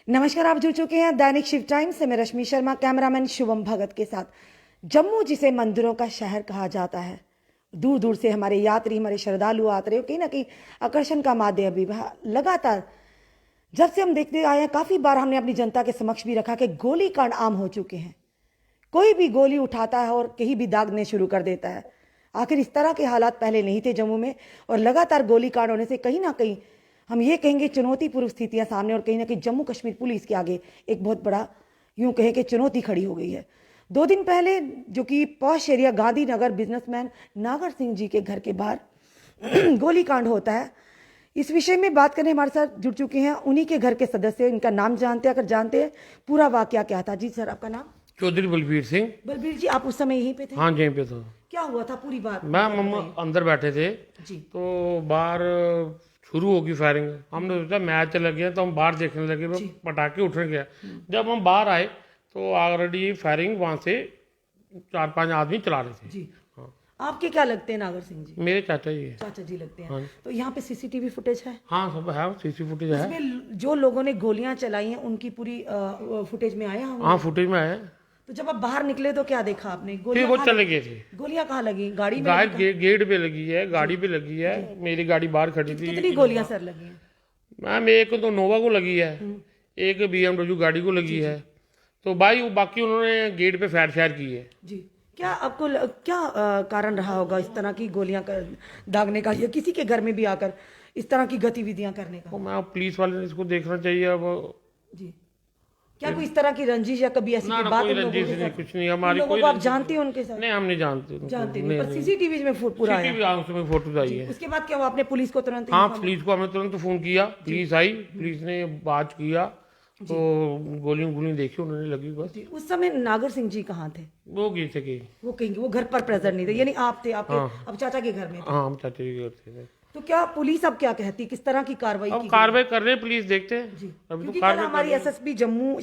नमस्कार, आप जुड़ चुके हैं दैनिक शिव टाइम्स से। मैं रश्मि शर्मा, कैमरामैन शुभम भगत के साथ। जम्मू जिसे मंदिरों का शहर कहा जाता है, दूर दूर से हमारे यात्री, हमारे श्रद्धालु आते रहे, कहीं ना कहीं आकर्षण का माध्यम भी लगातार जब से हम देखते आए हैं, काफी बार हमने अपनी जनता के समक्ष भी रखा कि गोली कांड आम हो चुके हैं। कोई भी गोली उठाता है और कहीं भी दागने शुरू कर देता है। आखिर इस तरह के हालात पहले नहीं थे जम्मू में, और लगातार गोली कांड होने से कहीं ना कहीं हम ये कहेंगे चुनौतीपूर्ण स्थितियां सामने, और कहीं ना कहीं जम्मू कश्मीर पुलिस के आगे एक बहुत बड़ा यूं कहे कि चुनौती खड़ी हो गई है। 2 दिन पहले जो कि पॉश एरिया गांधीनगर बिजनेसमैन नागर सिंह जी के घर के बाहर गोली कांड होता है। इस विषय में बात करने हमारे साथ जुड़ चुके हैं उन्हीं के घर के सदस्य। इनका नाम जानते हैं, अगर जानते हैं पूरा वाकया क्या था। जी सर, आपका नाम? चौधरी बलबीर सिंह। बलबीर जी, आप उस समय यहीं पे थे? हाँ, यहीं पे था। क्या हुआ था, पूरी बात मैं मम्मा अंदर बैठे थे जी। तो बाहर शुरू होगी फायरिंग। हमने सोचा मैच लग गया तो हम बाहर देखने लगे, वो पटाखे उठने गया। जब हम बाहर आए तो ऑलरेडी फायरिंग वहाँ से 4-5 आदमी चला रहे थे। जी। हाँ, आपके क्या लगते हैं नागर सिंह जी? मेरे चाचा जी है। चाचा जी लगते हैं। हाँ। तो यहाँ पे सीसीटीवी फुटेज है? हाँ, सब है, सीसी फुटेज है। इसमें जो लोगों ने गोलियां चलाई हैं उनकी पूरी फुटेज में आया हम? हाँ, फुटेज में है। तो जब आप बाहर निकले तो क्या देखा आपने? फिर वो चले गए थे। गोलियां कहाँ लगी? गाड़ी में गेट पे लगी है, गाड़ी पे लगी है। मेरी गाड़ी बाहर खड़ी थी। कितनी गोलियां सर लगी हैं? मैम, एक तो नोवा को लगी है, एक BMW गाड़ी को लगी है। तो भाई बाकी उन्होंने गेट पे फायर की है। जी। क्या आपको क्या कारण रहा होगा इस तरह की गोलियां दागने का, या किसी के घर में भी आकर इस तरह की गतिविधियां करने का? तो मैं पुलिस वाले ने इसको देखना चाहिए अब। जी। क्या कोई इस तरह की रंजिश या कभी ऐसी कोई बात कोई उन लोगों रंजिश के नहीं, साथ? कुछ नहीं हमारी उन लोगों कोई को आप रंजिश जानते हैं उनके साथ? नहीं, हम नहीं जानते उनको। जानते नहीं, पर सीसीटीवी में पूरा आया। सीसीटीवी उसमें फोटो आई है। उसके बाद क्या हुआ? आपने पुलिस को तुरंत हाँ, पुलिस को हमने तुरंत फोन किया, पुलिस आई, पुलिस ने बात किया तो गोली देखी उन्होंने लगी बस। उस समय नागर सिंह जी कहाँ थे? वो गए थे कि वो कहीं, वो घर पर प्रेजेंट नहीं थे, यानी आप थे, आपके अब चाचा के घर में थे। हाँ, हम चाचा जी के घर थे। तो क्या पुलिस अब क्या कहती, किस तरह की कार्रवाई अब की? कार्रवाई कर रहे हैं, पुलिस देखते हैं। जी। अभी क्योंकि तो कल हमारी एसएसपी जम्मू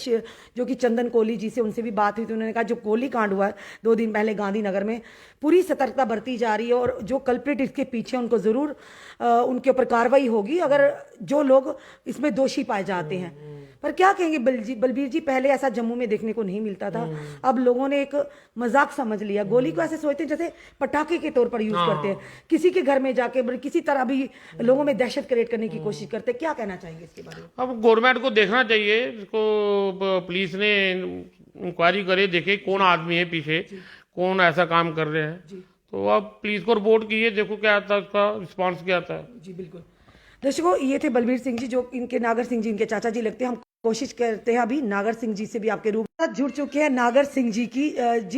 जो कि चंदन कोहली जी से, उनसे भी बात हुई, तो उन्होंने कहा जो गोली कांड हुआ है 2 दिन पहले गांधीनगर में, पूरी सतर्कता बरती जा रही है और जो कल्प्रिट इसके पीछे उनको जरूर उनके ऊपर कार्रवाई होगी अगर जो लोग इसमें दोषी पाए जाते हैं। पर क्या कहेंगे बलबीर जी, पहले ऐसा जम्मू में देखने को नहीं मिलता था। अब लोगों ने एक मजाक समझ लिया, गोली को ऐसे सोचते हैं जैसे पटाखे के तौर पर यूज करते हैं। किसी के घर में जाके किसी तरह भी लोगों में दहशत क्रिएट करने की कोशिश करते हैं। क्या कहना चाहेंगे इसके बारे में? अब गवर्नमेंट को देखना चाहिए, इसको पुलिस ने इंक्वायरी करे, देखे कौन आदमी है पीछे, कौन ऐसा काम कर रहे हैं। तो अब पुलिस को रिपोर्ट कीजिए, देखो क्या आता है, उसका रिस्पॉन्स क्या आता है। जी बिल्कुल। दर्शकों, ये थे बलबीर सिंह जी, जो इनके नागर सिंह जी इनके चाचा जी लगते हैं। हम कोशिश करते हैं अभी नागर सिंह जी से भी आपके रूप में जुड़ चुके हैं। नागर सिंह जी की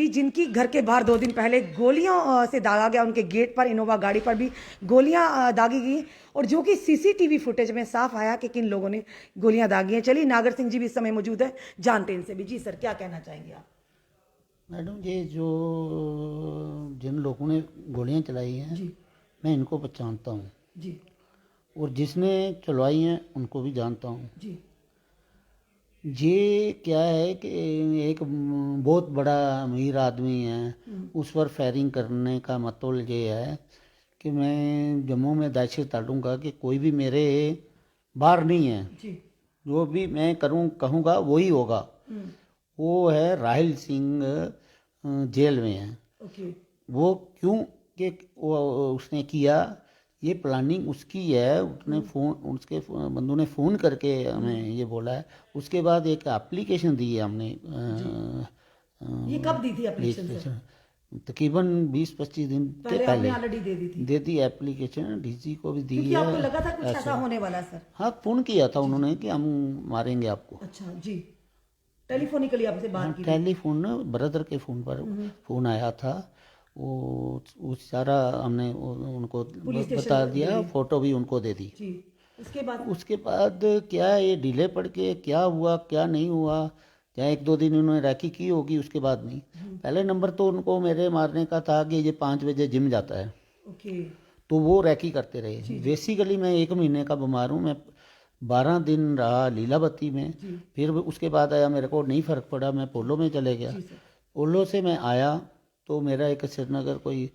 जिनकी घर के बाहर 2 दिन पहले गोलियों से दागा गया, उनके गेट पर, इनोवा गाड़ी पर भी गोलियां दागी गई, और जो कि सीसीटीवी फुटेज में साफ आया कि किन लोगों ने गोलियां दागी हैं। चलिए, नागर सिंह जी भी इस समय मौजूद है, जानते हैं इनसे भी। जी सर, क्या कहना चाहेंगे आप? मैडम, ये जो जिन लोगों ने गोलियां चलाई हैं जी मैं इनको पहचानता हूँ, जी और जिसने चलवाई हैं उनको भी जानता हूँ। जी ये क्या है कि एक बहुत बड़ा अमीर आदमी है, उस पर फायरिंग करने का मतलब ये है कि मैं जम्मू में दहशत डालूंगा कि कोई भी मेरे बाहर नहीं है, जी। जो भी मैं कहूँगा वही होगा। वो है राहिल सिंह, जेल में है। ओके। वो क्यों कि वो उसने किया, ये प्लानिंग उसकी है। उसने उसके बंधु ने फ़ोन करके हमें ये बोला है। उसके बाद एक एप्लीकेशन दी है हमने। ये कब दी थी एप्लीकेशन सर? तकरीबन 20-25 दिन के पहले पहले आपने ऑलरेडी दे दी थी? दे दी एप्लीकेशन, डीसी को भी दी क्योंकि है। आपको लगा था कुछ ऐसा होने वाला है सर? हाँ, फ़ोन किया था उन्होंने कि हम मारेंगे आपको। अच्छा जी। टेलीफोनिकली आपसे बात की? टेलीफोन, ब्रदर के फ़ोन पर फ़ोन आया था। वो सारा हमने उनको बता दिया, फ़ोटो भी उनको दे दी। जी। उसके बाद क्या ये डिले पड़ के क्या हुआ क्या नहीं हुआ, चाहे 1-2 दिन उन्होंने रैकी की होगी, उसके बाद नहीं। पहले नंबर तो उनको मेरे मारने का था कि ये 5 बजे जिम जाता है। ओके। तो वो रैकी करते रहे। बेसिकली मैं 1 महीने का बीमार हूँ। मैं 12 दिन रहा लीलावती में, फिर उसके बाद आया, मेरे को नहीं फ़र्क पड़ा, मैं पोलो में चले गया। पोलो से मैं आया तो मेरा एक श्रीनगर कोई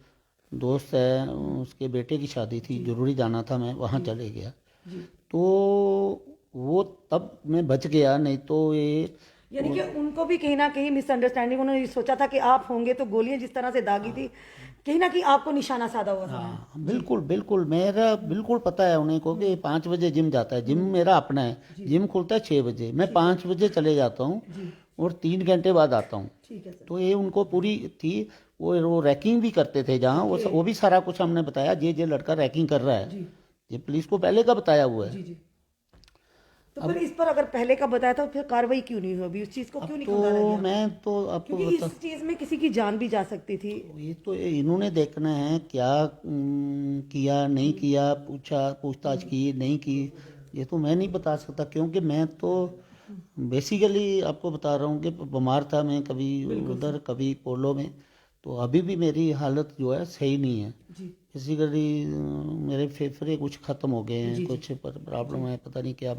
दोस्त है, उसके बेटे की शादी थी, ज़रूरी जाना था, मैं वहाँ चले गया। तो वो तब मैं बच गया, नहीं तो ये यानी कि उनको भी कहीं ना कहीं मिसअंडरस्टैंडिंग, उन्होंने ये सोचा था कि आप होंगे, तो गोलियां जिस तरह से दागी थी कहीं ना कहीं आपको निशाना साधा हुआ था। हाँ, बिल्कुल बिल्कुल, मेरा बिल्कुल पता है उन्हें को कि 5 बजे जिम जाता है, जिम मेरा अपना है, जिम खुलता है 6 बजे, मैं 5 बजे चले जाता हूँ और 3 घंटे बाद आता हूँ। ठीक है सर। तो ये उनको पूरी थी, वो रैकिंग भी करते थे जहाँ, वो भी सारा कुछ हमने बताया, ये लड़का रैकिंग कर रहा है, ये पुलिस को पहले का बताया हुआ है। जी जी। तो फिर इस पर अगर पहले का बताया था, फिर कार्रवाई क्यों नहीं हुई अभी, उस चीज को क्यों नहीं खंगाला तो गया? मैं तो आपको क्योंकि इस चीज में किसी की जान भी जा सकती थी। ये तो इन्होंने देखना है क्या किया नहीं किया, पूछताछ की नहीं की, ये तो मैं नहीं बता सकता, क्योंकि मैं तो बेसिकली आपको बता रहा हूँ कि बीमार था मैं, कभी उधर कभी पोलो में, तो अभी भी मेरी हालत जो है सही नहीं है। बेसिकली मेरे फेफड़े कुछ ख़त्म हो गए हैं, कुछ प्रॉब्लम है, पता नहीं क्या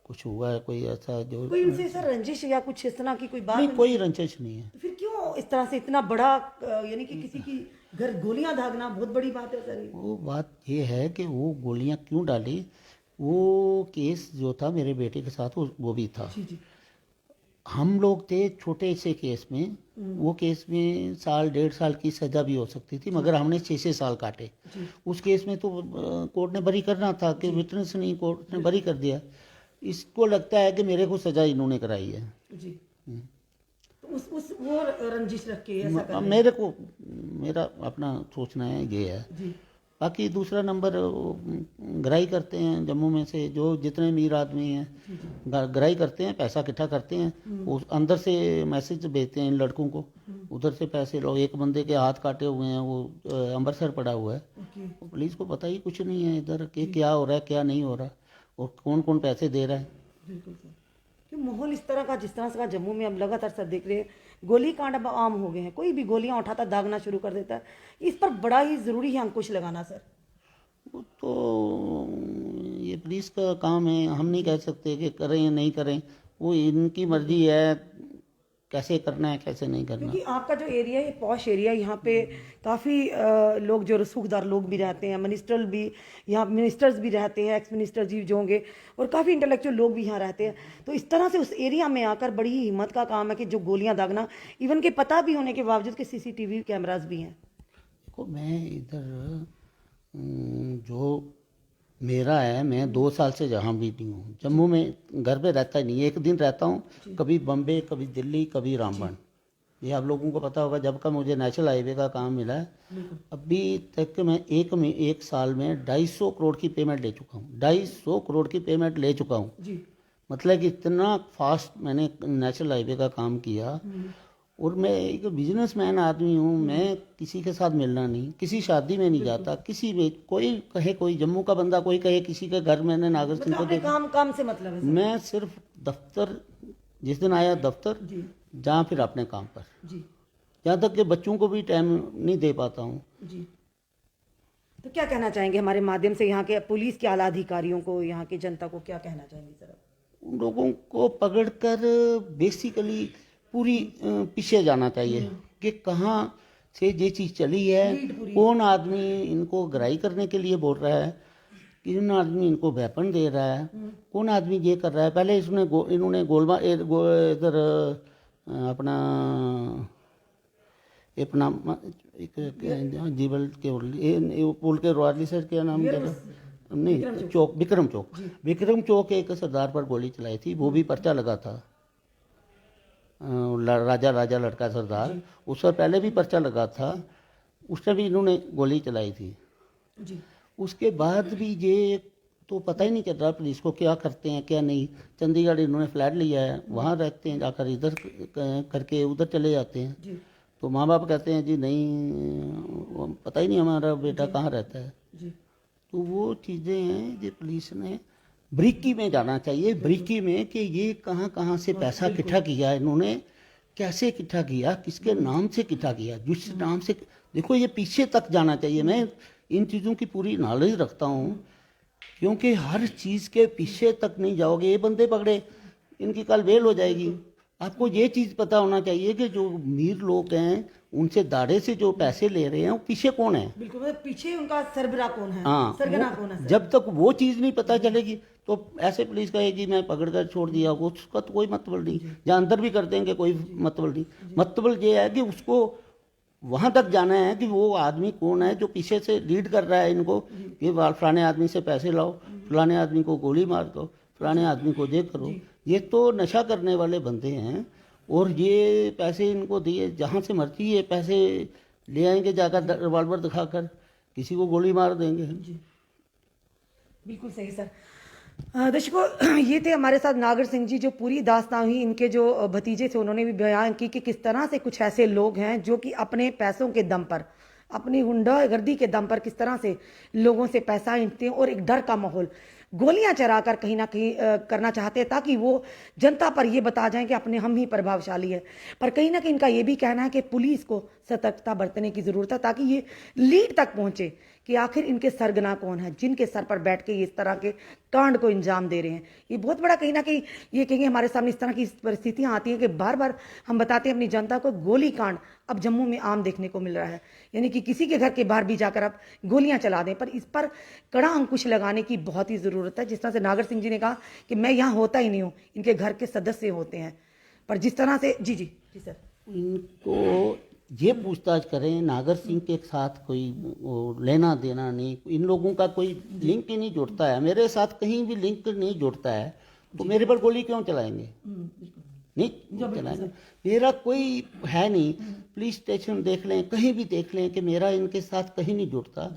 कुछ हुआ है, कोई ऐसा जो कोई उनसे सर रंजिश या कुछ इस तरह की कोई बात नहीं, कोई रंजिश नहीं है। तो फिर क्यों इस तरह से इतना बड़ा यानी कि किसी की घर गोलियां दागना बहुत बड़ी बात है सर। वो बात ये है कि वो गोलियां क्यों डाली, वो केस जो था मेरे बेटे के साथ वो भी था। जी जी। हम लोग थे छोटे से केस में, वो केस में 1.5 साल की सज़ा भी हो सकती थी, मगर हमने 6 साल काटे। उस केस में तो कोर्ट ने बरी करना था कि विटनेस नहीं, कोर्ट ने बरी कर दिया। इसको लगता है कि मेरे को सज़ा इन्होंने कराई है। जी। तो उस वो रंजिश रख के ऐसा कर मेरे को मेरा अपना सोचना है ये है। जी। बाकी दूसरा नंबर गराई करते हैं जम्मू में से, जो जितने अमीर आदमी हैं गराई करते हैं, पैसा इकट्ठा करते हैं, वो अंदर से मैसेज भेजते हैं इन लड़कों को, उधर से पैसे लो। एक बंदे के हाथ काटे हुए हैं, वो अमृतसर पड़ा हुआ है, पुलिस को पता ही कुछ नहीं है इधर कि क्या हो रहा है क्या नहीं हो रहा, और कौन कौन पैसे दे रहा है। बिल्कुल सर। कि माहौल इस तरह का जिस तरह से का जम्मू में अब लगातार सर देख रहे हैं, गोली कांड अब आम हो गए हैं, कोई भी गोलियां उठाता दागना शुरू कर देता है। इस पर बड़ा ही जरूरी है अंकुश लगाना सर। वो तो ये पुलिस का काम है, हम नहीं कह सकते कि करें या नहीं करें, वो इनकी मर्जी है कैसे करना है कैसे नहीं करना। क्योंकि आपका जो एरिया है, पॉश एरिया, यहाँ पे काफ़ी लोग जो रसूखदार लोग भी रहते हैं, मिनिस्टर भी, यहाँ मिनिस्टर्स भी रहते हैं, एक्स मिनिस्टर जी जो होंगे, और काफ़ी इंटेलेक्चुअल लोग भी यहाँ रहते हैं। तो इस तरह से उस एरिया में आकर बड़ी ही हिम्मत का काम है कि जो गोलियां दागना, इवन के पता भी होने के बावजूद कि CCTV कैमराज भी हैं। देखो मैं इधर जो मेरा है, मैं 2 साल से जहाँ भी नहीं हूँ, जम्मू में घर पे रहता ही नहीं, एक दिन रहता हूँ, कभी बम्बे कभी दिल्ली कभी रामबन। ये आप लोगों को पता होगा, जब का मुझे नेशनल हाईवे का काम मिला है अभी तक मैं एक साल में 250 करोड़ की पेमेंट ले चुका हूँ, 250 करोड़ की पेमेंट ले चुका हूँ। मतलब कि इतना फास्ट मैंने नेशनल हाईवे का काम किया। और मैं एक बिजनेसमैन आदमी हूँ, मैं किसी के साथ मिलना नहीं, किसी शादी में नहीं जाता, किसी में कोई कहे, कोई जम्मू का बंदा कोई कहे किसी के घर मैंने नागर सिंह को देखा, काम से मतलब है सर। मैं सिर्फ दफ्तर, जिस दिन आया दफ्तर, जहाँ फिर अपने काम पर, यहाँ तक कि बच्चों को भी टाइम नहीं दे पाता हूँ। जी। तो क्या कहना चाहेंगे हमारे माध्यम से यहाँ के पुलिस के आला अधिकारियों को, यहाँ की जनता को क्या कहना चाहेंगे सर? उन लोगों को पकड़कर बेसिकली पूरी पीछे जाना चाहिए कि कहाँ से ये चीज़ चली है, कौन आदमी इनको गराई करने के लिए बोल रहा है, कौन आदमी इनको वेपन दे रहा है, कौन आदमी ये कर रहा है। पहले इन्होंने गोलमा इधर अपना एक जीवल के पुल के रोआली सर क्या नाम नहीं, चौक, विक्रम चौक एक सरदार पर गोली चलाई थी, वो भी पर्चा लगा था, राजा लड़का सरदार, उस पर पहले भी पर्चा लगा था, उससे भी इन्होंने गोली चलाई थी। उसके बाद भी ये तो पता ही नहीं चल रहा पुलिस को क्या करते हैं क्या नहीं। चंडीगढ़ इन्होंने फ्लैट लिया है, वहाँ रहते हैं, जाकर इधर करके उधर चले जाते हैं। तो माँ बाप कहते हैं जी नहीं, पता ही नहीं हमारा बेटा कहाँ रहता है। तो वो चीज़ें हैं जो पुलिस ने ब्रीकी में जाना चाहिए, ब्रीकी में कि ये कहाँ कहाँ से पैसा इकट्ठा किया इन्होंने, कैसे इकट्ठा किया, किसके नाम से इकट्ठा किया, जिस नाम से, देखो ये पीछे तक जाना चाहिए। मैं इन चीज़ों की पूरी नॉलेज रखता हूँ, क्योंकि हर चीज़ के पीछे तक नहीं जाओगे, ये बंदे पकड़े, इनकी कल बेल हो जाएगी। आपको ये चीज़ पता होना चाहिए कि जो अमीर लोग हैं उनसे दाड़े से जो पैसे ले रहे हैं वो पीछे कौन है। बिल्कुल, पीछे उनका सरबराह कौन है, हाँ, सरगना कौन है। जब तक वो चीज़ नहीं पता चलेगी तो ऐसे पुलिस कहेगी मैं पकड़ कर छोड़ दिया, उसका तो कोई मतलब नहीं। या अंदर भी कर देंगे कोई मतलब नहीं। मतलब ये है कि उसको वहां तक जाना है कि वो आदमी कौन है जो पीछे से लीड कर रहा है इनको कि फलाने आदमी से पैसे लाओ, फलाने आदमी को गोली मार दो, फलाने आदमी को ये करो। ये तो नशा करने वाले बंदे हैं और ये पैसे इनको दिए, जहाँ से मर्जी ये पैसे ले आएंगे, जाकर रिवॉल्वर दिखाकर किसी को गोली मार देंगे। बिल्कुल सही सर। दर्शकों, ये थे हमारे साथ नागर सिंह जी, जो पूरी दास्तान हुई इनके जो भतीजे थे, उन्होंने भी बयान की कि किस तरह से कुछ ऐसे लोग हैं जो कि अपने पैसों के दम पर, अपनी गुंडागर्दी के दम पर किस तरह से लोगों से पैसा ऐंठते हैं और एक डर का माहौल गोलियां चलाकर कहीं ना कहीं करना चाहते हैं, ताकि वो जनता पर ये बता जाएं कि अपने हम ही प्रभावशाली है। पर कहीं ना कहीं इनका ये भी कहना है कि पुलिस को सतर्कता बरतने की ज़रूरत है, ताकि ये लीड तक पहुंचे कि आखिर इनके सरगना कौन है जिनके सर पर बैठ के ये इस तरह के कांड को अंजाम दे रहे हैं। ये बहुत बड़ा कहीं ना कहीं ये कहेंगे हमारे सामने इस तरह की परिस्थितियां आती हैं कि बार बार हम बताते हैं अपनी जनता को, गोली कांड अब जम्मू में आम देखने को मिल रहा है। यानी कि किसी के घर के बाहर भी जाकर आप गोलियां चला दें, पर इस पर कड़ा अंकुश लगाने की बहुत ही ज़रूरत है। जिस तरह से नागर सिंह जी ने कहा कि मैं यहाँ होता ही नहीं हूँ, इनके घर के सदस्य होते हैं, पर जिस तरह से जी जी जी सर, इनको ये पूछताछ करें, नागर सिंह के साथ कोई लेना देना नहीं, इन लोगों का कोई लिंक ही नहीं जुड़ता है, मेरे साथ कहीं भी लिंक नहीं जुड़ता है, तो मेरे पर गोली क्यों चलाएंगे? नहीं चलाएंगे। मेरा कोई है नहीं। पुलिस स्टेशन देख लें, कहीं भी देख लें कि मेरा इनके साथ कहीं नहीं जुड़ता।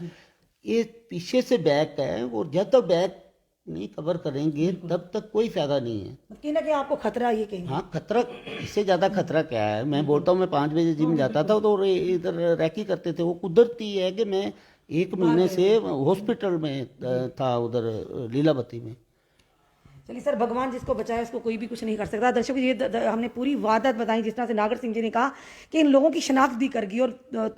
ये पीछे से बैक है और जब तक बैक नहीं कवर करेंगे तब तक कोई फायदा नहीं है। कहीं ना कहीं आपको खतरा ये कहेंगे? हाँ, खतरा, इससे ज़्यादा खतरा क्या है? मैं बोलता हूँ मैं 5 बजे जिम जाता था तो इधर रैकी करते थे। वो कुदरती है कि मैं 1 महीने से हॉस्पिटल में था, उधर लीलावती में। चलिए सर, भगवान जिसको बचाए उसको कोई भी कुछ नहीं कर सकता। दर्शकों, ये हमने पूरी वारदात बताई जिस तरह से नागर सिंह जी ने कहा कि इन लोगों की शनाख्त भी कर गई और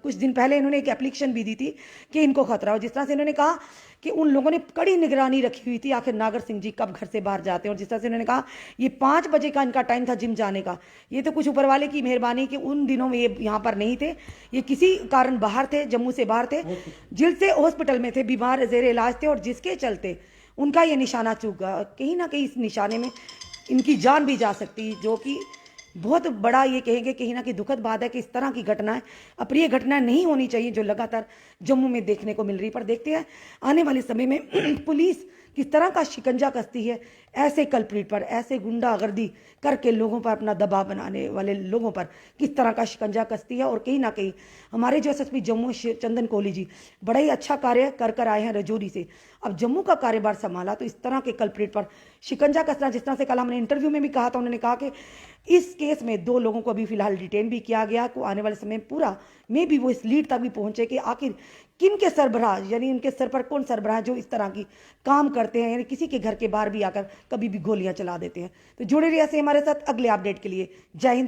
कुछ दिन पहले इन्होंने एक एप्लीकेशन भी दी थी कि इनको खतरा हो। जिस तरह से इन्होंने कहा कि उन लोगों ने कड़ी निगरानी रखी हुई थी आखिर नागर सिंह जी कब घर से बाहर जाते हैं। और जिस तरह से इन्होंने कहा ये 5 बजे का इनका टाइम था जिम जाने का। ये तो कुछ ऊपर वाले की मेहरबानी कि उन दिनों में ये यहाँ पर नहीं थे, ये किसी कारण बाहर थे, जम्मू से बाहर थे, जिल से हॉस्पिटल में थे, बीमार जेर इलाज थे, और जिसके चलते उनका ये निशाना चूक गया। कहीं ना कहीं इस निशाने में इनकी जान भी जा सकती, जो कि बहुत बड़ा ये कहेंगे कहीं ना कहीं दुखद बात है कि इस तरह की घटनाएं, अप्रिय घटनाएं नहीं होनी चाहिए जो लगातार जम्मू में देखने को मिल रही। पर देखते हैं आने वाले समय में पुलिस किस तरह का शिकंजा कसती है ऐसे कल्प्रिट पर, ऐसे गुंडागर्दी करके लोगों पर अपना दबाव बनाने वाले लोगों पर किस तरह का शिकंजा कसती है। और कहीं ना कहीं हमारे जो एसएसपी जम्मू चंदन कोहली जी बड़ा ही अच्छा कार्य कर आए हैं रजौरी से। अब जम्मू का कार्यभार संभाला तो इस तरह के कल्प्रिट पर शिकंजा कसना, जिस तरह से कल हमने इंटरव्यू में भी कहा था, उन्होंने कहा कि इस केस में 2 लोगों को अभी फिलहाल डिटेन भी किया गया, को आने वाले समय पूरा में भी वो इस लीड तक भी पहुंचे कि आखिर किन के सरबराह, यानी इनके सर पर कौन सरबराह जो इस तरह की काम करते हैं, यानी किसी के घर के बाहर भी आकर कभी भी गोलियां चला देते हैं। तो जुड़े रहिए ऐसे हमारे साथ अगले अपडेट के लिए। जय हिंद।